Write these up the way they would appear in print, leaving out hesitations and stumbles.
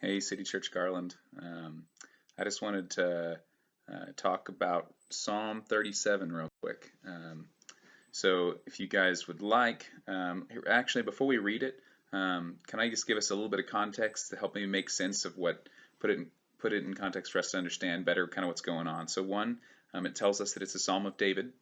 Hey, City Church Garland. I just wanted to talk about Psalm 37 real quick. So, if you guys would like, actually, before we read it, can I just give us a little bit of context to help me make sense of what put it in, put it in context for us to understand better kind of what's going on? So, one, it tells us that it's a Psalm of David,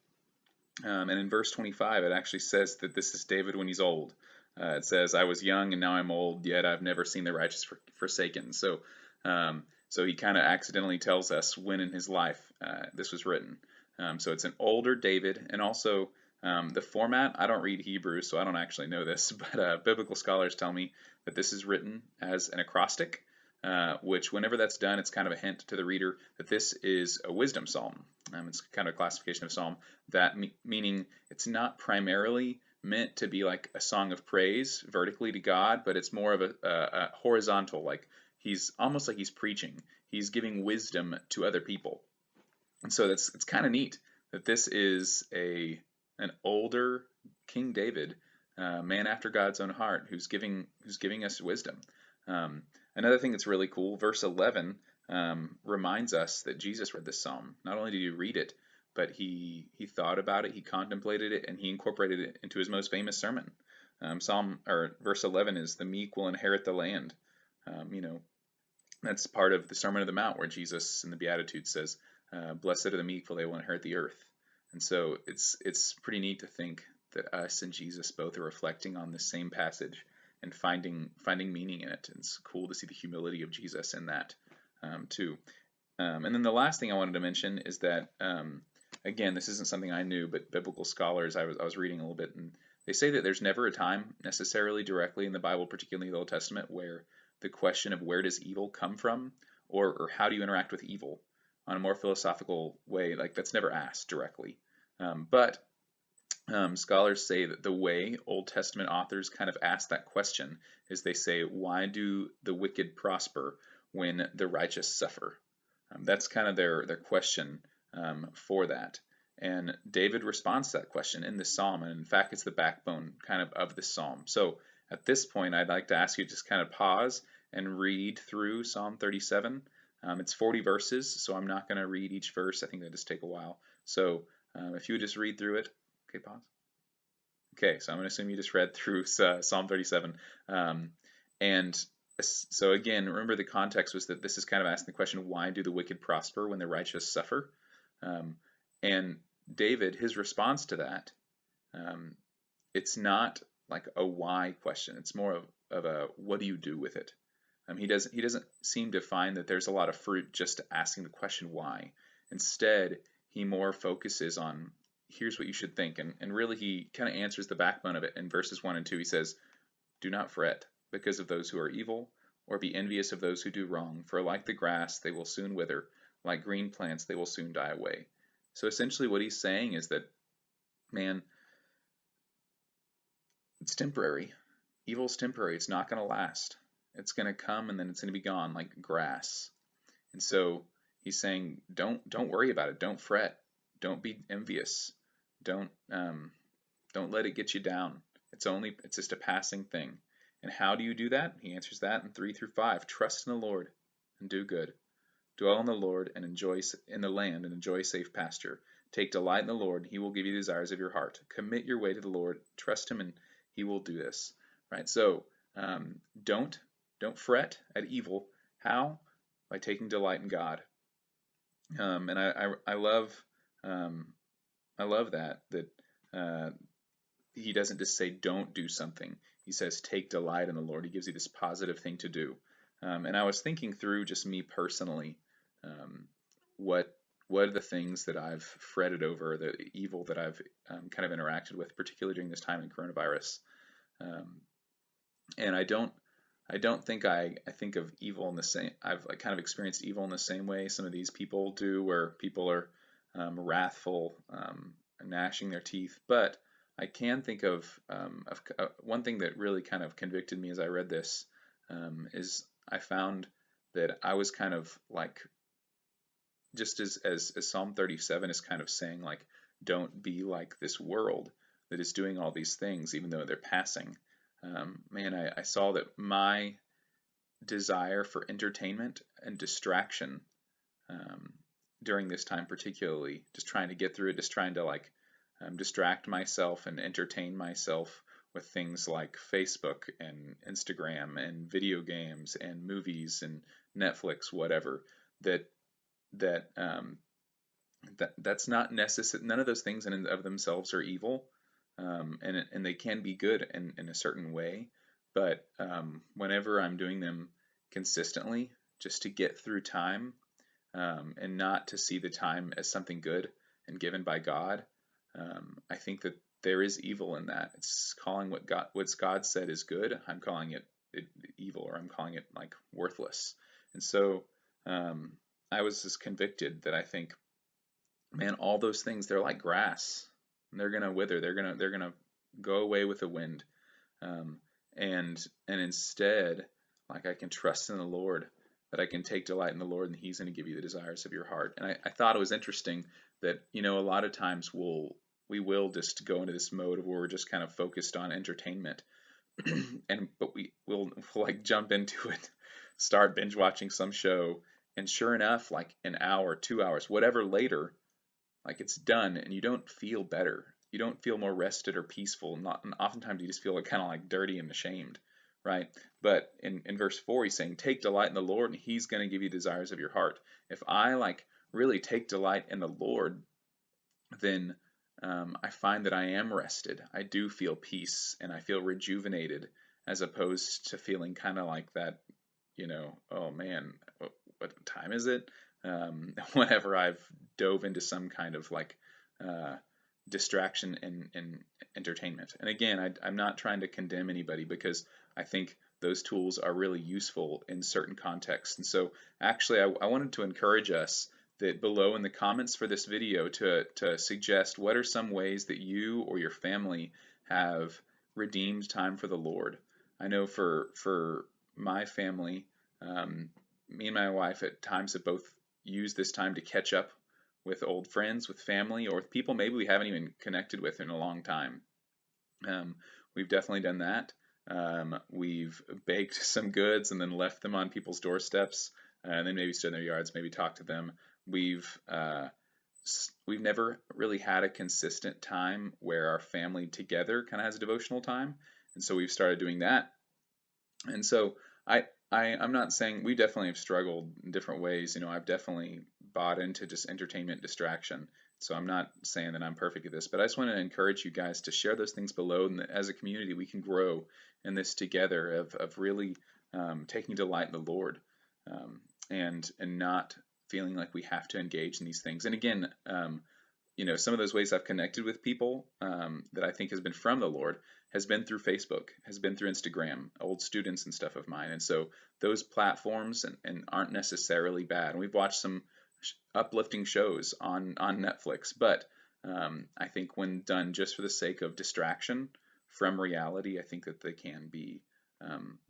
and in verse 25, it actually says that this is David when he's old. It says, "I was young and now I'm old, yet I've never seen the righteous forsaken." So he kind of accidentally tells us when in his life this was written. So it's an older David, and also the format. I don't read Hebrew, so I don't actually know this, but biblical scholars tell me that this is written as an acrostic, which whenever that's done, it's kind of a hint to the reader that this is a wisdom psalm. It's kind of a classification of psalm that meaning it's not primarily meant to be like a song of praise vertically to God, but it's more of a horizontal, like he's almost like he's preaching. He's giving wisdom to other people, and so it's kind of neat that this is an older King David, man after God's own heart, who's giving us wisdom. Another thing that's really cool, verse 11 reminds us that Jesus read this psalm. Not only did he read it, but he thought about it, he contemplated it, and he incorporated it into his most famous sermon. Verse 11 is the meek will inherit the land. You know, that's part of the Sermon on the Mount where Jesus in the Beatitudes says, "Blessed are the meek, for they will inherit the earth." And so it's pretty neat to think that us and Jesus both are reflecting on the same passage and finding meaning in it. And it's cool to see the humility of Jesus in that too. And then the last thing I wanted to mention is that again, this isn't something I knew, but biblical scholars I was reading a little bit, and they say that there's never a time necessarily directly in the Bible, particularly the Old Testament, where the question of where does evil come from, or how do you interact with evil on a more philosophical way, like that's never asked directly. But scholars say that the way Old Testament authors kind of ask that question is they say, why do the wicked prosper when the righteous suffer? That's kind of their question for that. And David responds to that question in this psalm, and in fact, it's the backbone kind of this psalm. So at this point, I'd like to ask you to just kind of pause and read through Psalm 37. It's 40 verses, so I'm not going to read each verse. I think that just take a while. So if you would just read through it. Okay, pause. Okay, so I'm going to assume you just read through Psalm 37. And so again, remember the context was that this is kind of asking the question, why do the wicked prosper when the righteous suffer? And David, his response to that, it's not like a why question. It's more of a what do you do with it? He doesn't seem to find that there's a lot of fruit just asking the question why. Instead, he more focuses on here's what you should think, and really he kind of answers the backbone of it in verses 1 and 2. He says, "Do not fret because of those who are evil, or be envious of those who do wrong, for like the grass they will soon wither, like green plants they will soon die away." So essentially what he's saying is that, man, it's temporary. Evil's temporary. It's not going to last. It's going to come and then it's going to be gone like grass. And so he's saying, don't worry about it. Don't fret. Don't be envious. Don't don't let it get you down. It's just a passing thing. And how do you do that? He answers that in 3 through 5. Trust in the Lord and do good. Dwell in the Lord and enjoy in the land and enjoy safe pasture. Take delight in the Lord, he will give you the desires of your heart. Commit your way to the Lord, trust him, and he will do this. Right? So don't fret at evil. How? By taking delight in God. And I love that he doesn't just say don't do something. He says take delight in the Lord. He gives you this positive thing to do. And I was thinking through just me personally, what are the things that I've fretted over, the evil that I've kind of interacted with, particularly during this time in coronavirus. And I don't think I think of evil in the same. I've kind of experienced evil in the same way some of these people do, where people are wrathful, gnashing their teeth. But I can think of one thing that really kind of convicted me as I read this is I found that I was kind of like, just as Psalm 37 is kind of saying, like, don't be like this world that is doing all these things, even though they're passing. Man, I saw that desire for entertainment and distraction um, during this time, particularly just trying to get through it, just trying to like distract myself and entertain myself with things like Facebook and Instagram and video games and movies and Netflix, whatever. That that that's not necessary. None of those things in and of themselves are evil, and they can be good in a certain way. But whenever I'm doing them consistently, just to get through time, and not to see the time as something good and given by God, I think that there is evil in that. It's calling what's God said is good. I'm calling it evil, or I'm calling it like worthless. And so I was just convicted that I think, man, all those things, they're like grass. They're gonna wither. They're gonna go away with the wind. Um, and instead, like, I can trust in the Lord, that I can take delight in the Lord, and He's going to give you the desires of your heart. And I thought it was interesting that, a lot of times we will just go into this mode of where we're just kind of focused on entertainment, but we'll like jump into it, start binge watching some show, and sure enough, like an hour, 2 hours, whatever later, like it's done, and you don't feel better. You don't feel more rested or peaceful. And oftentimes you just feel like, kind of like dirty and ashamed, right? But in verse 4, he's saying, take delight in the Lord, and He's going to give you desires of your heart. If I like really take delight in the Lord, then I find that I am rested. I do feel peace, and I feel rejuvenated, as opposed to feeling kind of like that, oh man, what time is it? Whenever I've dove into some kind of like uh, distraction and entertainment. And again, I'm not trying to condemn anybody, because I think those tools are really useful in certain contexts. And so actually, I wanted to encourage us that below in the comments for this video to suggest what are some ways that you or your family have redeemed time for the Lord. I know for my family, me and my wife at times have both used this time to catch up with old friends, with family, or with people maybe we haven't even connected with in a long time. We've definitely done that. We've baked some goods and then left them on people's doorsteps, and then maybe stood in their yards, maybe talked to them. We've never really had a consistent time where our family together kind of has a devotional time, and so we've started doing that. And so I'm not saying, we definitely have struggled in different ways. I've definitely bought into just entertainment distraction. So I'm not saying that I'm perfect at this, but I just want to encourage you guys to share those things below, and that as a community we can grow in this together of really taking delight in the Lord, and not feeling like we have to engage in these things. And again, some of those ways I've connected with people that I think has been from the Lord has been through Facebook, has been through Instagram, old students and stuff of mine. And so those platforms and aren't necessarily bad. And we've watched some uplifting shows on Netflix, but I think when done just for the sake of distraction from reality, I think that they can be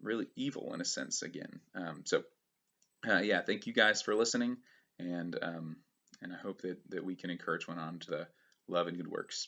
really evil in a sense again. Yeah, thank you guys for listening, and I hope that we can encourage one on to the love and good works.